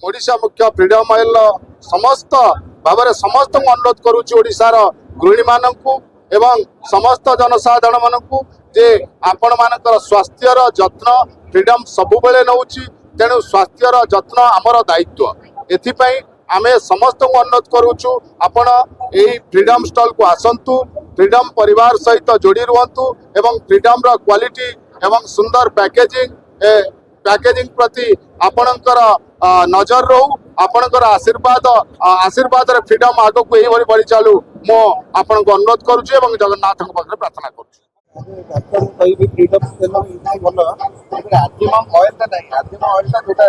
ओडिशा मुख्य freedom oil समस्त भाव समस्त अनुरोध करुच्ची ओडिशार गृहिणी मानू एवं समस्त जनसाधारण मानू जे आपण मानकर स्वास्थ्यर जत्न फ्रीडम सबुबले नौची तेणु स्वास्थ्यर जत्न आमर दायित्व एथिपाई आमे समस्त को अनुरोध करुचु आपण एही फ्रीडम स्टॉल को आसंतु फ्रीडम परिवार सहित जोड़ी रुहतु एवं फ्रीडम रो क्वालिटी एवं सुंदर पैकेजिंग प्रति आपणकर नजर रहू आपणकर आशीर्वाद रे फ्रीडम आग को यही भली बढ़ी चालू मो आपण को अनुरोध करुछु एवं जगन्नाथ को पाखरे प्रार्थना करुछु। फ्रीडम भल आदिम ऑयल टा नहीं आदिम ऑयल टा जोटा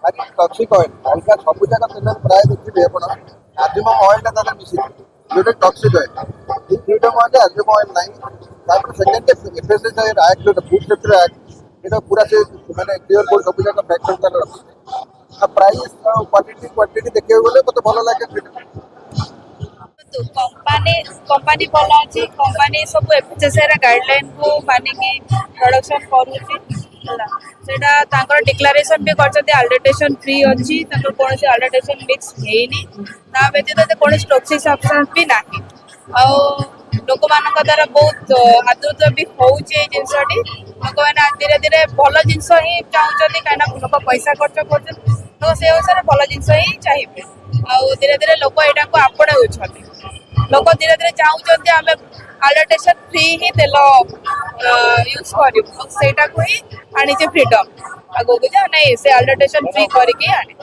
भारी टॉक्सिक ऑयल अलग सब जगह तेल प्राय देखिए आप आदिम ऑयल टा मिसी जोटा टॉक्सिक ऑयल फ्रीडम ऑयल आदिम ऑयल नहीं सेकेंड एफएसएसआई एक्ट जो फूड सेफ्टी एक्ट ये पूरा से मैंने क्लियर बोर्ड सब जगह फैक्टर तार रखते प्राइस क्वालिटी क्वांटिटी देखिए बोले मत भल लगे फ्रीडम कंपनी भल अच्छी कंपनी सब एफएसएसआई गाइडलाइन को मानिकी प्रोडक्शन करूँगा डिक्लेरेशन भी कर अल्ट्रेटेशन फ्री अच्छी कौन अल्ट्रेटेशन मिक्स होनी ता व्यतीत कौन टॉक्सिक सब्सटेंस भी ना लोक मान द्वारा बहुत आदृत भी होचे जिनसटी लोक मैंने धीरे धीरे भल जिनस ही चाहते कहीं लोक पैसा खर्च कर तो से अनुसार भल जिनस ही चाहिए धीरे धीरे लोक यहाँ को आपणे लोक धीरे धीरे चाहते आम अल्ट्रेटेशन फ्री ही तेल यूज करूँ ही आनी फ्रीडम आगे नहीं से अल्ट्रेटेशन फ्री करके आनी।